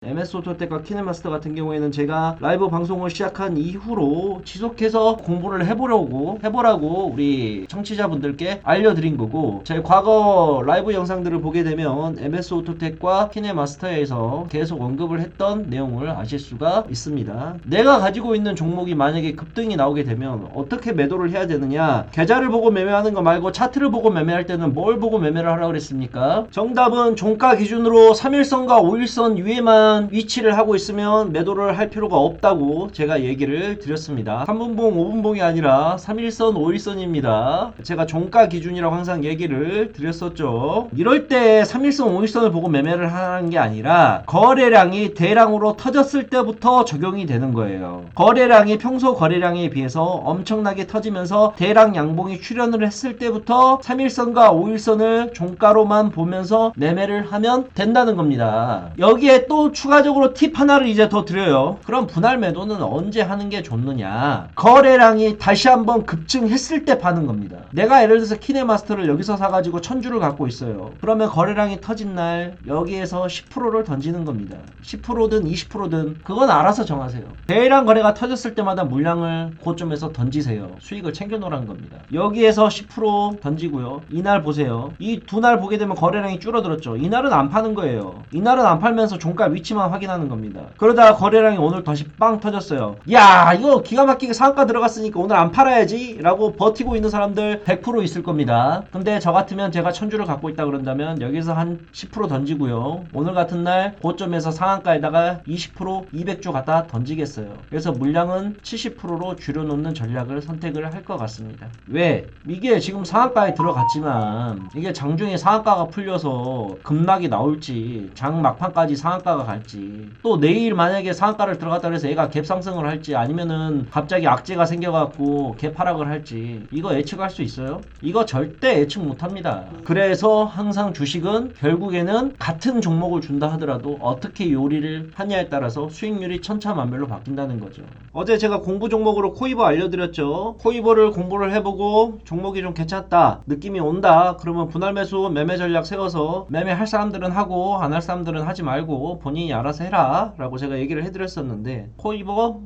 MS 오토텍과 키네마스터 같은 경우에는 제가 라이브 방송을 시작한 이후로 지속해서 공부를 해보라고 우리 청취자분들께 알려드린 거고, 제 과거 라이브 영상들을 보게 되면 MS 오토텍과 키네마스터에서 계속 언급을 했던 내용을 아실 수가 있습니다. 내가 가지고 있는 종목이 만약에 급등이 나오게 되면 어떻게 매도를 해야 되느냐, 계좌를 보고 매매하는 거 말고 차트를 보고 매매할 때는 뭘 보고 매매를 하라고 그랬습니까? 정답은 종가 기준으로 3일선과 5일선 위에만 위치를 하고 있으면 매도를 할 필요가 없다고 제가 얘기를 드렸습니다. 3분봉 5분봉이 아니라 3일선 5일선입니다 제가 종가 기준이라고 항상 얘기를 드렸었죠. 이럴 때 3일선 5일선을 보고 매매를 하는 게 아니라 거래량이 대량으로 터졌을 때부터 적용이 되는 거예요. 거래량이 평소 거래량에 비해서 엄청나게 터지면서 대량 양봉이 출현을 했을 때부터 3일선과 5일선을 종가로만 보면서 매매를 하면 된다는 겁니다. 여기에 또 추가적으로 팁 하나를 이제 더 드려요. 그럼 분할 매도는 언제 하는 게 좋느냐, 거래량이 다시 한번 급증했을 때 파는 겁니다. 내가 예를 들어서 키네마스터를 여기서 사가지고 1000주를 갖고 있어요. 그러면 거래량이 터진 날 여기에서 10%를 던지는 겁니다. 10%든 20%든 그건 알아서 정하세요. 대량 거래가 터졌을 때마다 물량을 고점에서 던지세요. 수익을 챙겨 놓으라는 겁니다. 여기에서 10% 던지고요. 이날 보세요. 이 두 날 보게 되면 거래량이 줄어들었죠. 이날은 안 파는 거예요. 이날은 안 팔면서 종가 위치만 확인하는 겁니다. 그러다가 거래량이 오늘 다시 빵 터졌어요. 야, 이거 기가 막히게 상한가 들어갔으니까 오늘 안 팔아야지 라고 버티고 있는 사람들 100% 있을 겁니다. 근데 저 같으면 제가 1000주를 갖고 있다 그런다면 여기서 한 10% 던지고요. 오늘 같은 날 고점에서 상한가에다가 20% 200주 갖다 던지겠어요. 그래서 물량은 70%로 줄여놓는 전략을 선택을 할 것 같습니다. 왜? 이게 지금 상한가에 들어갔지만 이게 장중에 상한가가 풀려서 급락이 나올지 장 막판까지 상한가가 갈지, 또 내일 만약에 상한가를 들어갔다 그래서 얘가 갭 상승을 할지, 아니면은 갑자기 악재가 생겨갖고 갭 하락을 할지, 이거 예측할 수 있어요? 이거 절대 예측 못합니다. 그래서 항상 주식은 결국에는 같은 종목을 준다 하더라도 어떻게 요리를 하냐에 따라서 수익률이 천차만별로 바뀐다는 거죠. 어제 제가 공부 종목으로 코이버 알려드렸죠. 코이버를 공부를 해보고 종목이 좀 괜찮다, 느낌이 온다, 그러면 분할 매수 매매 전략 세워서 매매할 사람들은 하고 안 할 사람들은 하지 말고 본인이 알아서 해라 라고 제가 얘기를 해드렸었는데, 코이버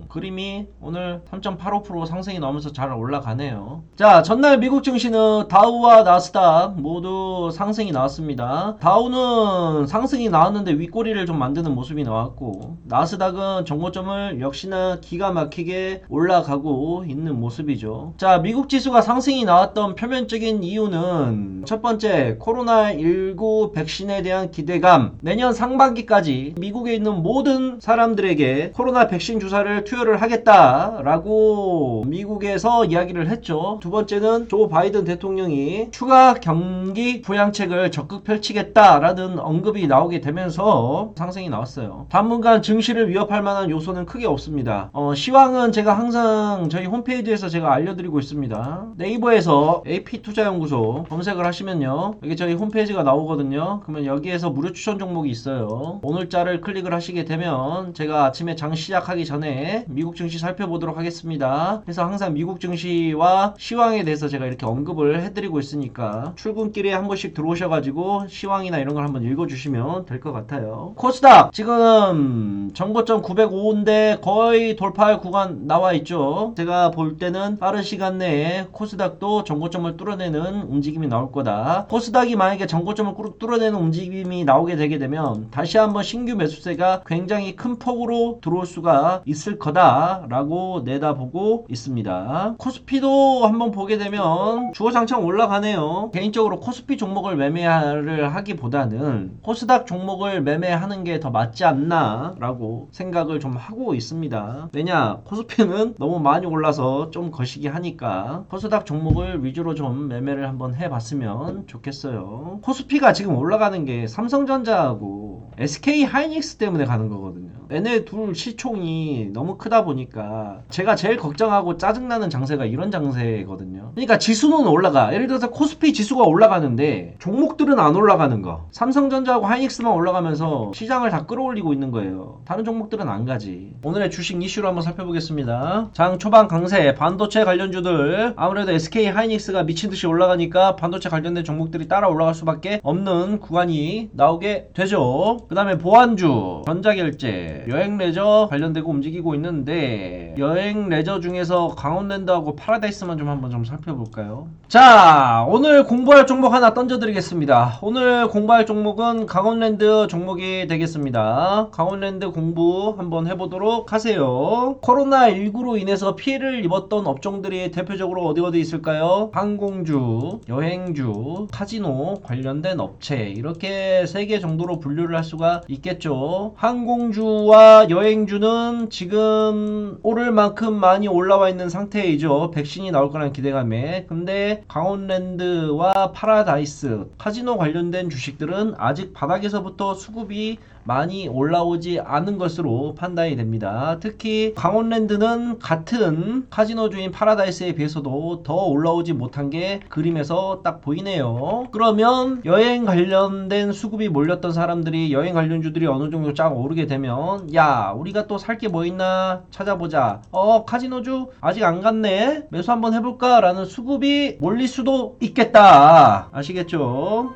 그림이 오늘 3.85% 상승이 나오면서 잘 올라가네요. 자, 전날 미국 증시는 다우와 나스닥 모두 상승이 나왔습니다. 다우는 상승이 나왔는데 윗꼬리를 좀 만드는 모습이 나왔고, 나스닥은 정고점을 역시나 기가 막히게 올라가고 있는 모습이죠. 자, 미국 지수가 상승이 나왔던 표면적인 이유는 첫 번째, 코로나19 백신에 대한 기대감. 내년 상반기까지 미국에 있는 모든 사람들에게 코로나 백신 주사를 투여를 하겠다라고 미국에서 이야기를 했죠. 두 번째는 조 바이든 대통령이 추가 경기 부양책을 적극 펼치겠다라는 언급이 나오게 되면서 상승이 나왔어요. 당분간 증시를 위협할 만한 요소는 크게 없습니다. 시황은 제가 항상 저희 홈페이지에서 제가 알려드리고 있습니다. 네이버에서 AP투자연구소 검색을 하시면요, 여기 저희 홈페이지가 나오거든요. 그러면 여기에서 무료 추천 종목이 있어요. 오늘자를 클릭을 하시게 되면 제가 아침에 장 시작하기 전에 미국 증시 살펴보도록 하겠습니다. 그래서 항상 미국 증시와 시황에 대해서 제가 이렇게 언급을 해드리고 있으니까 출근길에 한 번씩 들어오셔가지고 시황이나 이런 걸 한번 읽어주시면 될 것 같아요. 코스닥 지금 정고점 905인데 거의 돌파할 구간 나와 있죠. 제가 볼 때는 빠른 시간 내에 코스닥도 정고점을 뚫어내는 움직임이 나올 거다. 코스닥이 만약에 정고점을 뚫어내는 움직임이 나오게 되게 되면 다시 한번 신규 매수세가 굉장히 큰 폭으로 들어올 수가 있을 거다라고 내다보고 있습니다. 코스피도 한번 보게 되면 주어장창 올라가네요. 개인적으로 코스피 종목을 매매를 하기보다는 코스닥 종목을 매매하는 게 더 맞지 않나 라고 생각을 좀 하고 있습니다. 왜냐, 코스피는 너무 많이 올라서 좀 거시기 하니까 코스닥 종목을 위주로 좀 매매를 한번 해봤으면 좋겠어요. 코스피가 지금 올라가는 게 삼성전자하고 SK 하이닉스 때문에 가는 거거든요. 얘네 둘 시총이 너무 크다 보니까 제가 제일 걱정하고 짜증나는 장세가 이런 장세거든요. 그러니까 지수는 올라가. 예를 들어서 코스피 지수가 올라가는데 종목들은 안 올라가는 거. 삼성전자하고 하이닉스만 올라가면서 시장을 다 끌어올리고 있는 거예요. 다른 종목들은 안 가지. 오늘의 주식 이슈를 한번 살펴보겠습니다. 장 초반 강세 반도체 관련주들, 아무래도 SK 하이닉스가 미친듯이 올라가니까 반도체 관련된 종목들이 따라 올라갈 수밖에 없는 구간이 나오게 되죠. 그 다음에 보안주, 전자결제, 여행레저 관련되고 움직이고 있는데, 여행레저 중에서 강원랜드하고 파라다이스만 좀 한번 좀 살펴볼까요? 자, 오늘 공부할 종목 하나 던져드리겠습니다. 오늘 공부할 종목은 강원랜드 종목이 되겠습니다. 강원랜드 공부 한번 해보도록 하세요. 코로나19로 인해서 피해를 입었던 업종들이 대표적으로 어디 있을까요? 항공주, 여행주, 카지노 관련된 업체, 이렇게 3개 정도로 분류를 할 수가 있겠죠. 항공주와 여행주는 지금 오를 만큼 많이 올라와 있는 상태이죠. 백신이 나올 거라는 기대감에. 근데 강원랜드와 파라다이스, 카지노 관련된 주식들은 아직 바닥에서부터 수급이 많이 올라오지 않은 것으로 판단이 됩니다. 특히 강원랜드는 같은 카지노주인 파라다이스에 비해서도 더 올라오지 못한 게 그림에서 딱 보이네요. 그러면 여행 관련된 수급이 몰렸던 사람들이, 여행 관련주들이 어느 정도 쫙 오르게 되면, 야, 우리가 또 살 게 뭐 있나 찾아보자. 카지노주 아직 안 갔네, 매수 한번 해볼까 라는 수급이 몰릴 수도 있겠다. 아시겠죠?